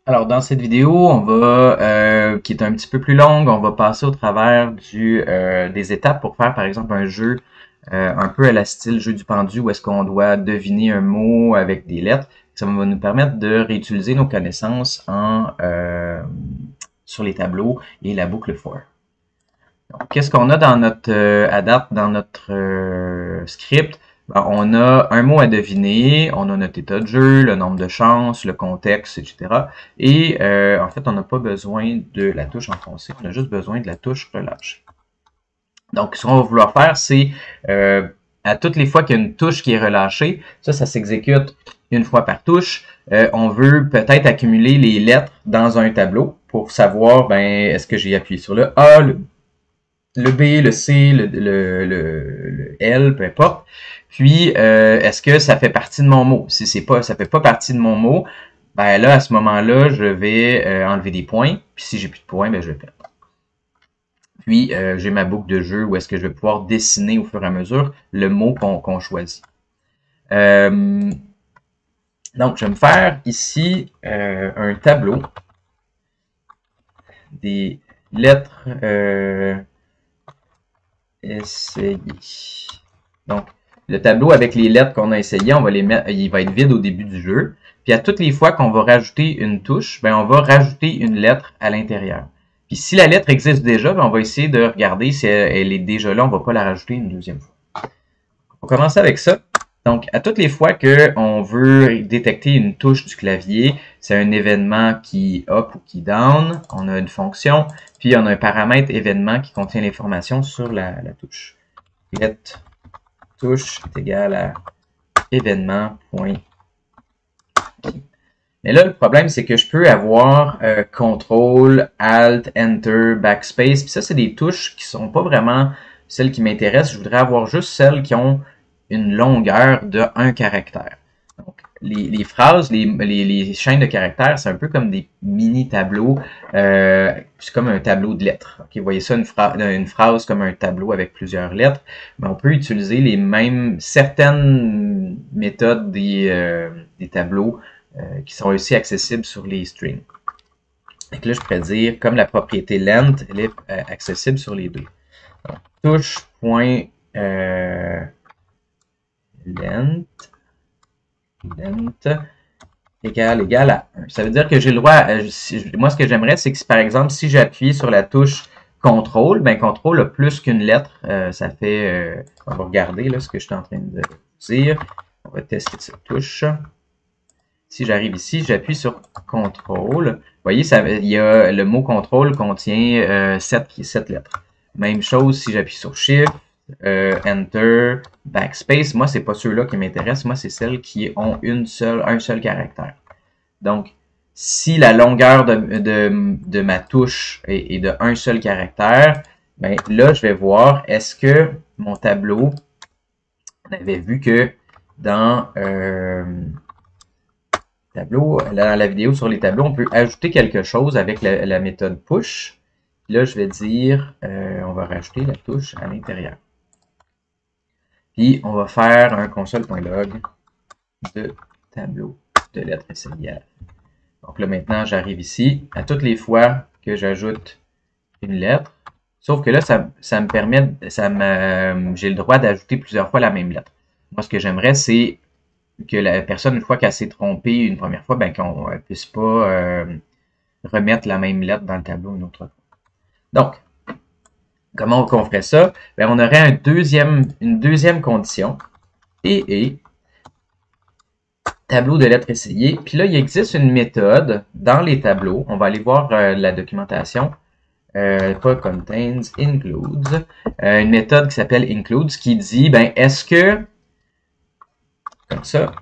Alors, dans cette vidéo, qui est un petit peu plus longue, on va passer au travers des étapes pour faire, par exemple, un jeu un peu à la style jeu du pendu, où est-ce qu'on doit deviner un mot avec des lettres. Ça va nous permettre de réutiliser nos connaissances sur les tableaux et la boucle for. Donc, qu'est-ce qu'on a dans notre à date, dans notre script? Ben, on a un mot à deviner, on a notre état de jeu, le nombre de chances, le contexte, etc. Et en fait, on n'a pas besoin de la touche enfoncée, on a juste besoin de la touche relâchée. Donc, ce qu'on va vouloir faire, c'est à toutes les fois qu'il y a une touche qui est relâchée, ça s'exécute une fois par touche. On veut peut-être accumuler les lettres dans un tableau pour savoir, ben, est-ce que j'ai appuyé sur le A, le B, le C, le L, peu importe. Puis, est-ce que ça fait partie de mon mot? Si ça fait pas partie de mon mot, ben là, à ce moment-là, je vais enlever des points. Puis si j'ai plus de points, ben je vais perdre. Puis, j'ai ma boucle de jeu où est-ce que je vais pouvoir dessiner au fur et à mesure le mot qu'on choisit. Donc, je vais me faire ici un tableau des lettres essayées. Donc, le tableau avec les lettres qu'on a essayées, on va les mettre, il va être vide au début du jeu. Puis à toutes les fois qu'on va rajouter une touche, ben on va rajouter une lettre à l'intérieur. Puis si la lettre existe déjà, ben on va essayer de regarder si elle est déjà là, on va pas la rajouter une deuxième fois. On va commencer avec ça. Donc, à toutes les fois qu'on veut détecter une touche du clavier, c'est un événement qui up ou qui down, on a une fonction, puis on a un paramètre événement qui contient l'information sur la touche. Let touche est égal à événement.key. Mais là, le problème, c'est que je peux avoir CTRL, ALT, ENTER, BACKSPACE. Puis ça, c'est des touches qui sont pas vraiment celles qui m'intéressent. Je voudrais avoir juste celles qui ont une longueur de 1 caractère. Donc, les phrases, les chaînes de caractères, c'est un peu comme des mini-tableaux. C'est comme un tableau de lettres. Okay, vous voyez ça, une phrase comme un tableau avec plusieurs lettres. Mais on peut utiliser certaines méthodes des tableaux qui sont aussi accessibles sur les strings. Donc là, je pourrais dire, comme la propriété length, elle est accessible sur les deux. Donc, touche.length égale à 1. Ça veut dire que j'ai le droit, moi ce que j'aimerais, c'est que par exemple, si j'appuie sur la touche CTRL, ben CTRL a plus qu'une lettre, ça fait, on va regarder là, ce que je suis en train de dire. On va tester cette touche. Si j'arrive ici, j'appuie sur CTRL. Vous voyez, le mot CTRL contient 7 lettres. Même chose si j'appuie sur Shift, Enter, Backspace. Moi, c'est pas ceux-là qui m'intéressent. Moi, c'est celles qui ont un seul caractère. Donc, si la longueur de ma touche est de un seul caractère, ben là, je vais voir, est-ce que mon tableau, on avait vu que dans dans la vidéo sur les tableaux, on peut ajouter quelque chose avec la méthode push. Là, je vais dire, on va rajouter la touche à l'intérieur. Puis, on va faire un console.log de tableau de lettres essayées. Donc là, maintenant, j'arrive ici. À toutes les fois que j'ajoute une lettre, sauf que là, ça me permet, j'ai le droit d'ajouter plusieurs fois la même lettre. Moi, ce que j'aimerais, c'est que la personne, une fois qu'elle s'est trompée une première fois, ben qu'on ne puisse pas remettre la même lettre dans le tableau une autre fois. Donc, comment on ferait ça? Ben, on aurait une deuxième condition. Et tableau de lettres essayées. Puis là, il existe une méthode dans les tableaux. On va aller voir la documentation. Pas contains, includes. Une méthode qui s'appelle includes qui dit, ben, est-ce que, comme ça,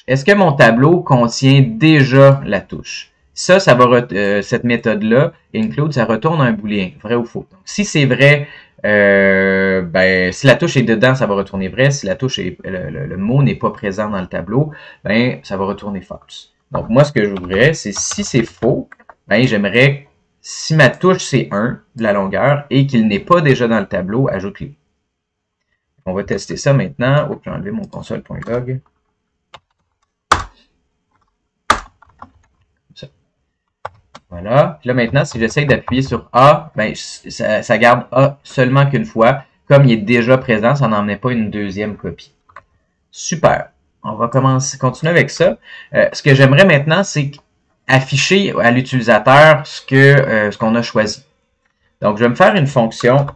est-ce que mon tableau contient déjà la touche? Ça va cette méthode-là, include, ça retourne un booléen, vrai ou faux. Donc, si c'est vrai, ben, si la touche est dedans, ça va retourner vrai. Si la touche le mot n'est pas présent dans le tableau, ben, ça va retourner false. Donc, moi, ce que je voudrais, c'est si c'est faux, ben, j'aimerais, si ma touche c'est 1 de la longueur et qu'il n'est pas déjà dans le tableau, ajoute-le. On va tester ça maintenant. Oh, j'ai enlevé mon console.log. Voilà. Puis là, maintenant, si j'essaie d'appuyer sur A, ben, ça garde A seulement qu'une fois. Comme il est déjà présent, ça n'en met pas une deuxième copie. Super. On va continuer avec ça. Ce que j'aimerais maintenant, c'est afficher à l'utilisateur ce qu'on a choisi. Donc, je vais me faire une fonction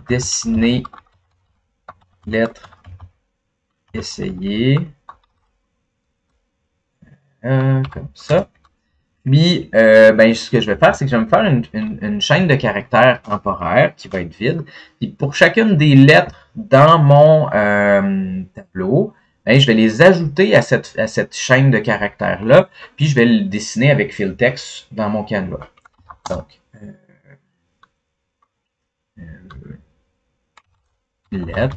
dessiner lettre essayer comme ça. Puis, ben, ce que je vais faire, c'est que je vais me faire une chaîne de caractères temporaire qui va être vide. Puis, pour chacune des lettres dans mon tableau, ben, je vais les ajouter à cette chaîne de caractères-là. Puis, je vais le dessiner avec fill text dans mon Canva. Donc, lettres.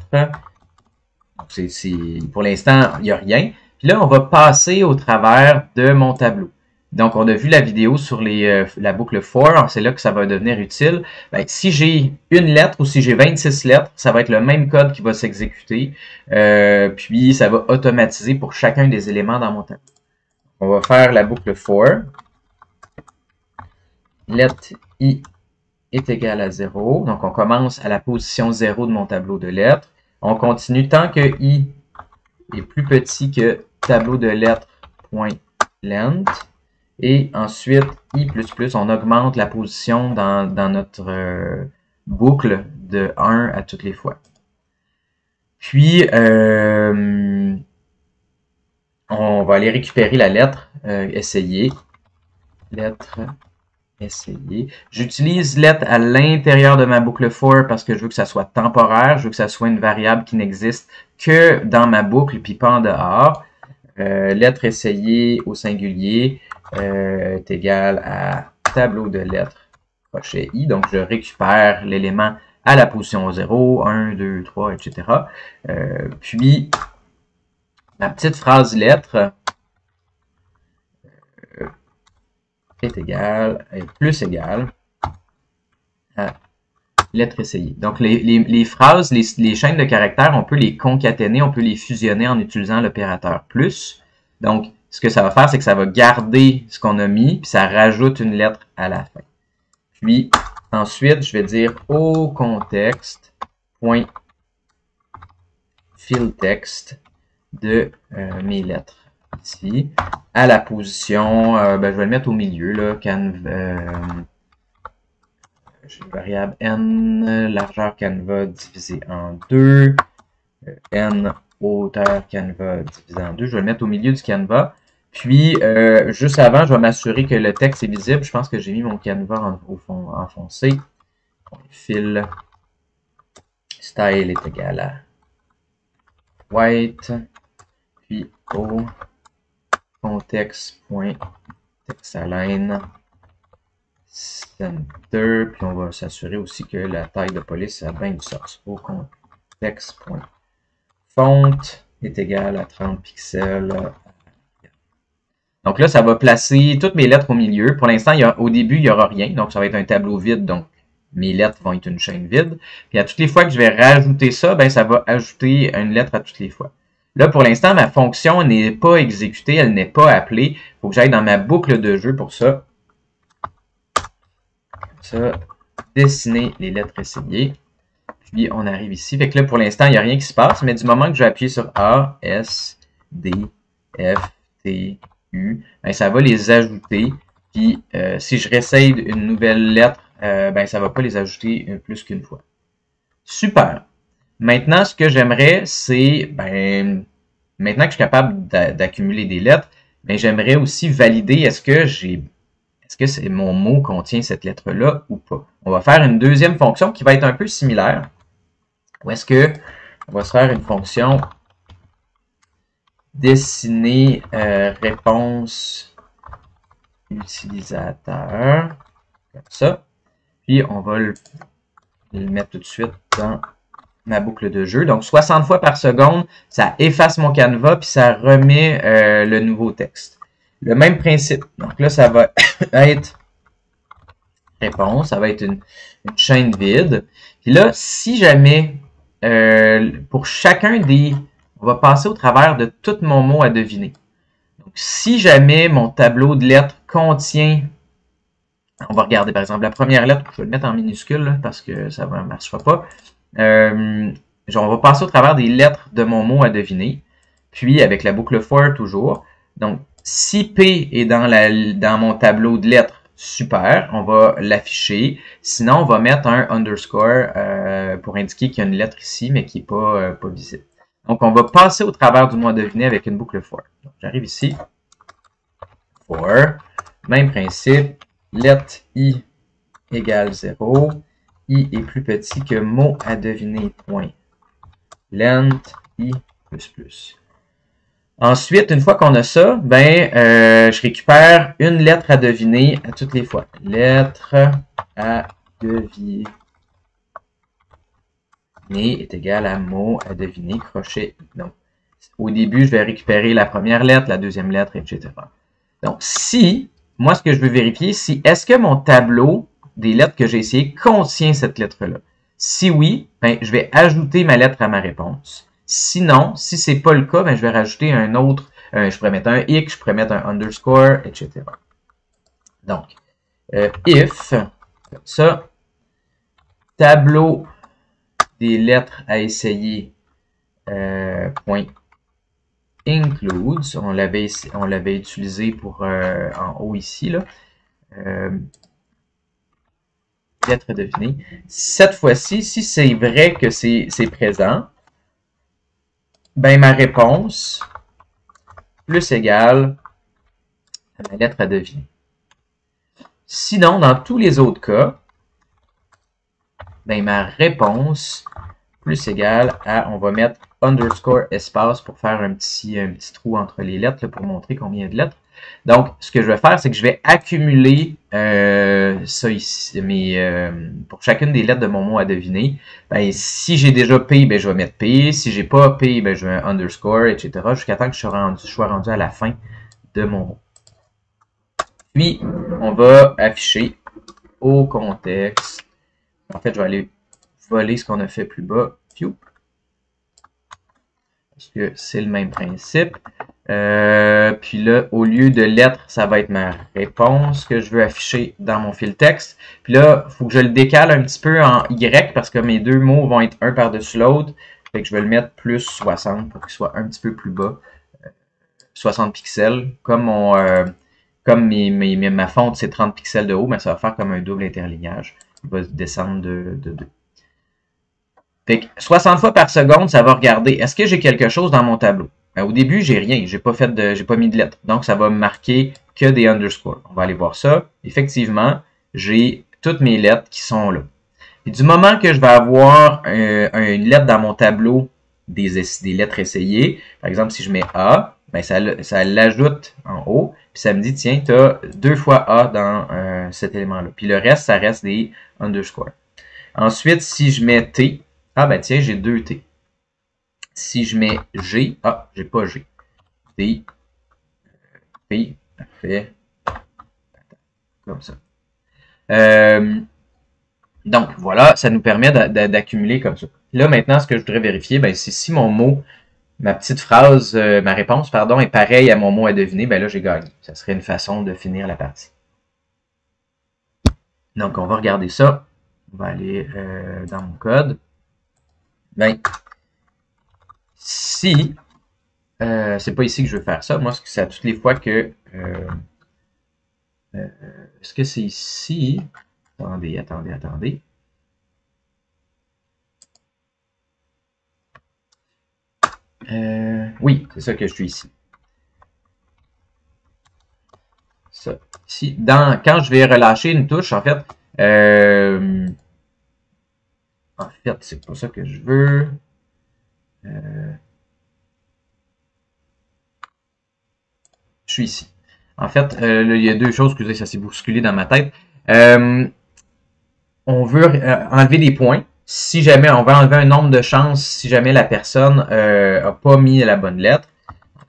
Pour l'instant, il n'y a rien. Puis là, on va passer au travers de mon tableau. Donc, on a vu la vidéo sur la boucle for, c'est là que ça va devenir utile. Ben, si j'ai une lettre ou si j'ai 26 lettres, ça va être le même code qui va s'exécuter. Puis, ça va automatiser pour chacun des éléments dans mon tableau. On va faire la boucle for. Let i est égal à 0. Donc, on commence à la position 0 de mon tableau de lettres. On continue tant que i est plus petit que tableau de lettres.length. Et ensuite, i++, on augmente la position dans notre boucle de 1 à toutes les fois. Puis, on va aller récupérer la lettre essayer. Lettre essayer. J'utilise let à l'intérieur de ma boucle for parce que je veux que ça soit temporaire. Je veux que ça soit une variable qui n'existe que dans ma boucle puis pas en dehors. Lettre essayer au singulier est égal à tableau de lettres crochet i. Donc, je récupère l'élément à la position 0, 1, 2, 3, etc. Puis, ma petite phrase lettre est égal, plus égal à lettre essayée. Donc, les phrases, les chaînes de caractères, on peut les concaténer, on peut les fusionner en utilisant l'opérateur plus. Donc, ce que ça va faire, c'est que ça va garder ce qu'on a mis, puis ça rajoute une lettre à la fin. Puis, ensuite, je vais dire au contexte, point fill text de mes lettres. Ici, à la position, ben, je vais le mettre au milieu, là, j'ai variable n, largeur canva divisé en 2, n, hauteur canva divisé en 2, je vais le mettre au milieu du canva, puis juste avant, je vais m'assurer que le texte est visible, je pense que j'ai mis mon canva au fond enfoncé, fill style est égal à white, puis au contexte.textalign center, puis on va s'assurer aussi que la taille de police a bien du sens. Au contexte.font est égal à 30 pixels. Donc là, ça va placer toutes mes lettres au milieu. Pour l'instant, au début, il n'y aura rien, donc ça va être un tableau vide, donc mes lettres vont être une chaîne vide. Puis à toutes les fois que je vais rajouter ça, ben ça va ajouter une lettre à toutes les fois. Là, pour l'instant, ma fonction n'est pas exécutée, elle n'est pas appelée. Il faut que j'aille dans ma boucle de jeu pour ça. Comme ça, dessiner les lettres essayées. Puis, on arrive ici. Fait que là, pour l'instant, il n'y a rien qui se passe, mais du moment que je vais appuyer sur A, S, D, F, T, U, ben, ça va les ajouter. Puis, si je réessaye une nouvelle lettre, ben, ça ne va pas les ajouter plus qu'une fois. Super! Maintenant, ce que j'aimerais, c'est, ben, maintenant que je suis capable d'accumuler des lettres, ben, j'aimerais aussi valider est-ce que mon mot contient cette lettre-là ou pas. On va faire une deuxième fonction qui va être un peu similaire. Ou est-ce que on va se faire une fonction dessiner réponse utilisateur, comme ça. Puis, on va le mettre tout de suite dans ma boucle de jeu. Donc, 60 fois par seconde, ça efface mon canevas, puis ça remet le nouveau texte. Le même principe. Donc là, ça va être réponse, ça va être une chaîne vide. Puis là, si jamais, pour chacun des... On va passer au travers de tout mon mot à deviner. Donc, si jamais mon tableau de lettres contient, on va regarder par exemple la première lettre, je vais le mettre en minuscule là, parce que ça ne marchera pas. On va passer au travers des lettres de mon mot à deviner, puis avec la boucle for toujours. Donc, si P est dans mon tableau de lettres, super, on va l'afficher. Sinon, on va mettre un underscore pour indiquer qu'il y a une lettre ici, mais qui n'est pas visible. Donc, on va passer au travers du mot à deviner avec une boucle for. J'arrive ici. For. Même principe. Let I égale 0. I est plus petit que mot à deviner, point. Length I plus. Ensuite, une fois qu'on a ça, je récupère une lettre à deviner à toutes les fois. Lettre à deviner est égal à mot à deviner, crochet. Donc, au début, je vais récupérer la première lettre, la deuxième lettre, etc. Donc, si, moi, ce que je veux vérifier, c'est est-ce que mon tableau des lettres que j'ai essayé contient cette lettre-là? Si oui, je vais ajouter ma lettre à ma réponse. Sinon, si c'est pas le cas, je vais rajouter un autre. Je pourrais mettre un X, je pourrais mettre un underscore, etc. Donc, if, comme ça, tableau des lettres à essayer, point includes, on l'avait utilisé pour en haut ici, là. Lettre à deviner. Cette fois-ci, si c'est vrai que c'est présent, ma réponse plus égale à ma lettre à deviner. Sinon, dans tous les autres cas, ma réponse plus égale à, on va mettre underscore espace pour faire un petit trou entre les lettres là, pour montrer combien il y a de lettres. Donc, ce que je vais faire, c'est que je vais accumuler ça ici, pour chacune des lettres de mon mot à deviner. Si j'ai déjà P, je vais mettre P. Si j'ai pas P, je vais underscore, etc. Jusqu'à temps que je sois rendu à la fin de mon mot. Puis, on va afficher au contexte. En fait, je vais aller voler ce qu'on a fait plus bas. Parce que c'est le même principe. Puis là, au lieu de lettres, ça va être ma réponse que je veux afficher dans mon fil texte. Puis là, il faut que je le décale un petit peu en Y parce que mes deux mots vont être un par-dessus l'autre. Fait que je vais le mettre plus 60 pour qu'il soit un petit peu plus bas. 60 pixels. Comme ma fonte, c'est 30 pixels de haut, mais ça va faire comme un double interlignage. Il va descendre de 2. Fait que 60 fois par seconde, ça va regarder. Est-ce que j'ai quelque chose dans mon tableau? Au début, j'ai rien. J'ai pas mis de lettres. Donc, ça va me marquer que des underscores. On va aller voir ça. Effectivement, j'ai toutes mes lettres qui sont là. Et du moment que je vais avoir une lettre dans mon tableau des lettres essayées, par exemple, si je mets A, ça l'ajoute en haut. Puis ça me dit, tiens, tu as 2 fois A dans cet élément-là. Puis le reste, ça reste des underscores. Ensuite, si je mets T, tiens, j'ai 2 T. Si je mets G, j'ai pas G. T, P, parfait. Comme ça. Donc, voilà, ça nous permet d'accumuler comme ça. Là, maintenant, ce que je voudrais vérifier, c'est si mon mot, ma petite phrase, ma réponse, pardon, est pareille à mon mot à deviner, là, j'ai gagné. Ça serait une façon de finir la partie. Donc, on va regarder ça. On va aller dans mon code. Si, c'est pas ici que je veux faire ça. Moi, c'est à toutes les fois que... est-ce que c'est ici? Attendez. Oui, c'est ça que je suis ici. Ça. Ici, quand je vais relâcher une touche, en fait, c'est pas ça que je veux. Je suis ici. En fait, il y a deux choses, excusez, ça s'est bousculé dans ma tête. On veut enlever des points. Si jamais on veut enlever un nombre de chances, si jamais la personne n'a pas mis la bonne lettre.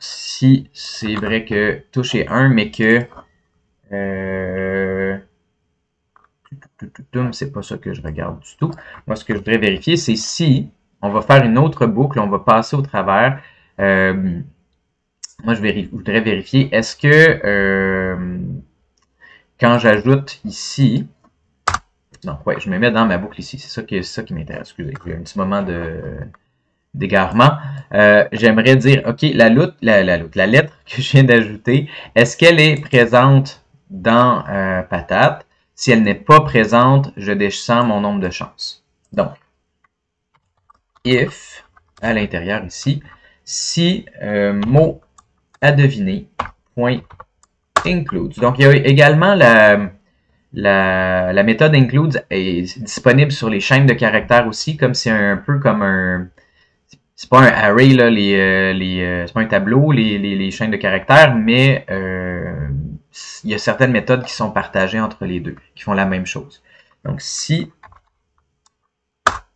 Si c'est vrai que touche est 1, mais que c'est pas ça que je regarde du tout. Moi, ce que je voudrais vérifier, c'est si on va faire une autre boucle, on va passer au travers moi, je voudrais vérifier, est-ce que quand j'ajoute ici, non, ouais, je me mets dans ma boucle ici, c'est ça qui m'intéresse, excusez, il y a un petit moment d'égarement. J'aimerais dire, OK, la lettre que je viens d'ajouter, est-ce qu'elle est présente dans patate? Si elle n'est pas présente, je descends mon nombre de chances. Donc, if, à l'intérieur ici, si mot à deviner, point includes. Donc, il y a également la méthode includes est disponible sur les chaînes de caractères aussi, comme c'est un peu comme un... C'est pas un array, là, c'est pas un tableau, les chaînes de caractères, mais il y a certaines méthodes qui sont partagées entre les deux, qui font la même chose. Donc, si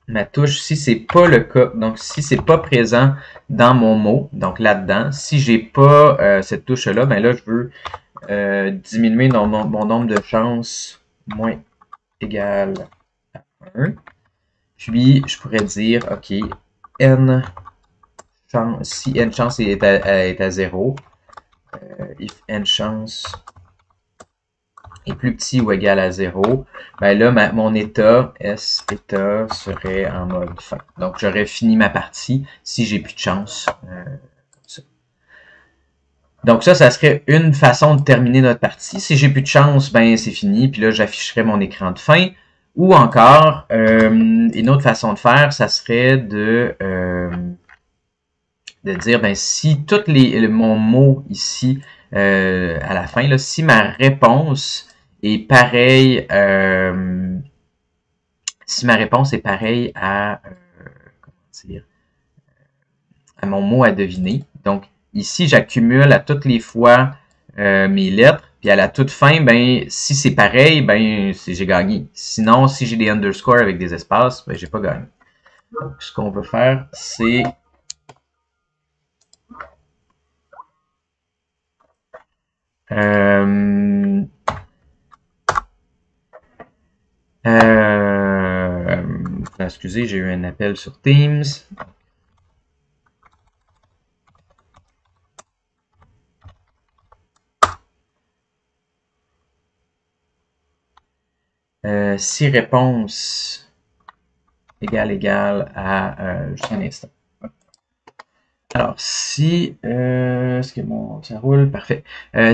ma touche, si c'est pas le cas, donc si c'est pas présent dans mon mot, donc là-dedans, si j'ai pas cette touche-là, ben là, je veux diminuer mon nombre de chances moins égal à 1. Puis, je pourrais dire, OK, n chance, si n chance est à 0, if n chance est plus petit ou égal à 0, ben là, mon état, S état, serait en mode fin. Donc, j'aurais fini ma partie si j'ai plus de chance. Comme ça. Donc ça serait une façon de terminer notre partie. Si j'ai plus de chance, ben c'est fini, puis là, j'afficherai mon écran de fin. Ou encore, une autre façon de faire, ça serait de dire, ben si mon mot ici, à la fin, là, si ma réponse est pareille, si ma réponse est pareille à, comment dire, à mon mot à deviner. Donc, ici, j'accumule à toutes les fois mes lettres. Puis à la toute fin, ben, si c'est pareil, ben, j'ai gagné. Sinon, si j'ai des underscores avec des espaces, ben, j'ai pas gagné. Donc, ce qu'on veut faire, c'est excusez, j'ai eu un appel sur Teams. Si réponse égale à juste un instant. Alors, si est-ce que ça roule? Parfait.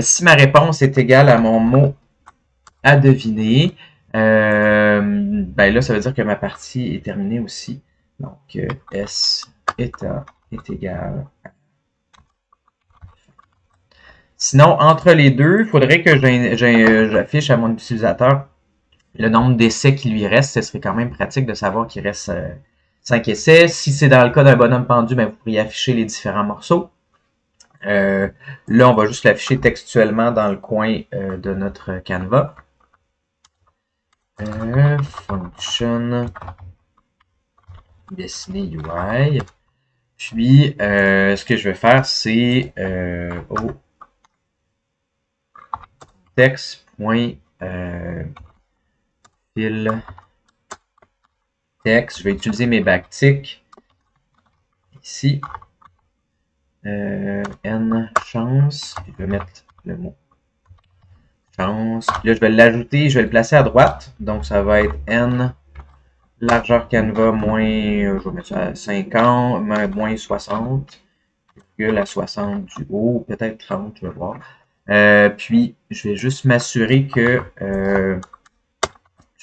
Si ma réponse est égale à mon mot à deviner, ben là, ça veut dire que ma partie est terminée aussi. Donc, S état est égal à... Sinon, entre les deux, il faudrait que j'affiche à mon utilisateur le nombre d'essais qui lui reste. Ce serait quand même pratique de savoir qu'il reste 5 essais. Si c'est dans le cas d'un bonhomme pendu, ben, vous pourriez afficher les différents morceaux. Là, on va juste l'afficher textuellement dans le coin de notre Canva. Function dessiner UI. Puis, ce que je vais faire, c'est au text.fill text. Je vais utiliser mes backticks ici. N chance. Je vais mettre le mot chance. Puis là, je vais l'ajouter, je vais le placer à droite. Donc, ça va être N largeur Canva moins, je vais mettre ça à 50, moins 60, la 60 du haut, peut-être 30, je vais voir. Puis, je vais juste m'assurer que je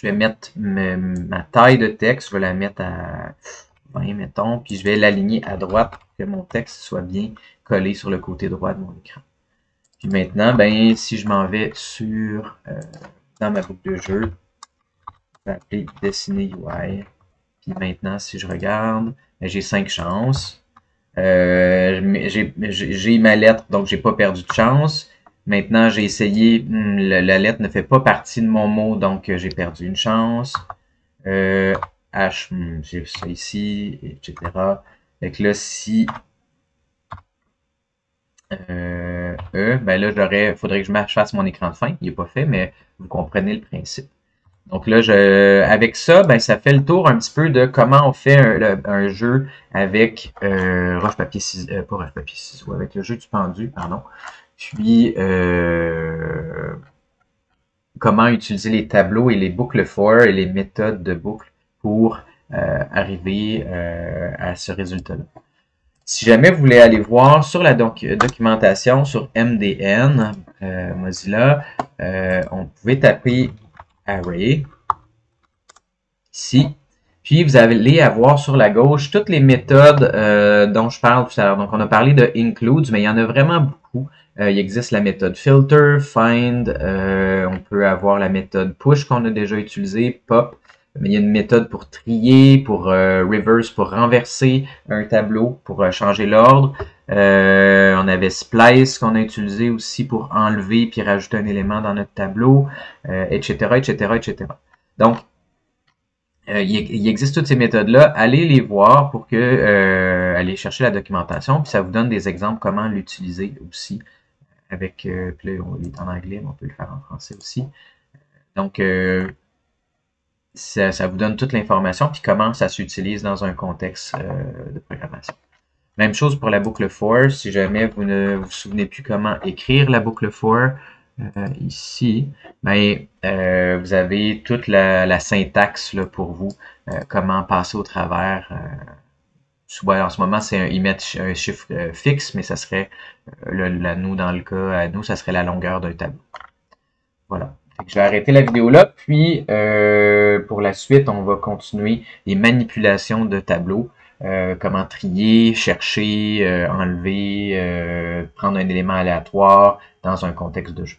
vais mettre ma taille de texte, je vais la mettre à 20, mettons, puis je vais l'aligner à droite pour que mon texte soit bien collé sur le côté droit de mon écran. Puis maintenant, ben, si je m'en vais sur dans ma boucle de jeu, je vais appeler dessiner UI. Puis maintenant, si je regarde, ben, j'ai 5 chances. J'ai ma lettre, donc j'ai pas perdu de chance. Maintenant, j'ai essayé, la lettre ne fait pas partie de mon mot, donc j'ai perdu une chance. H, j'ai ça ici, etc. Fait que là, si ben là, faudrait que je fasse mon écran de fin. Il n'est pas fait, mais vous comprenez le principe. Donc là, avec ça, ben, ça fait le tour un petit peu de comment on fait un jeu avec roche, papier, ciseaux, pas roche, papier, ciseaux, avec le jeu du pendu, pardon. Puis, comment utiliser les tableaux et les boucles for et les méthodes de boucle pour arriver à ce résultat-là. Si jamais vous voulez aller voir sur la documentation sur MDN, Mozilla, on pouvait taper array ici. Puis vous allez avoir sur la gauche toutes les méthodes dont je parle tout à l'heure. Donc on a parlé de includes, mais il y en a vraiment beaucoup. Il existe la méthode filter, find, on peut avoir la méthode push qu'on a déjà utilisée, pop. Mais il y a une méthode pour trier, pour reverse, pour renverser un tableau, pour changer l'ordre. On avait splice qu'on a utilisé aussi pour enlever puis rajouter un élément dans notre tableau, etc., etc., etc. Donc, il existe toutes ces méthodes-là. Allez les voir pour que allez chercher la documentation, puis ça vous donne des exemples comment l'utiliser aussi. Avec puis là, il est en anglais, mais on peut le faire en français aussi. Donc ça vous donne toute l'information, puis comment ça s'utilise dans un contexte de programmation. Même chose pour la boucle for. Si jamais vous ne vous souvenez plus comment écrire la boucle for, ici, ben, vous avez toute la syntaxe là, pour vous, comment passer au travers. En ce moment, ils mettent un chiffre fixe, mais ça serait, nous, dans le cas à nous, ça serait la longueur d'un tableau. Voilà. Je vais arrêter la vidéo là, puis pour la suite, on va continuer les manipulations de tableaux. Comment trier, chercher, enlever, prendre un élément aléatoire dans un contexte de jeu.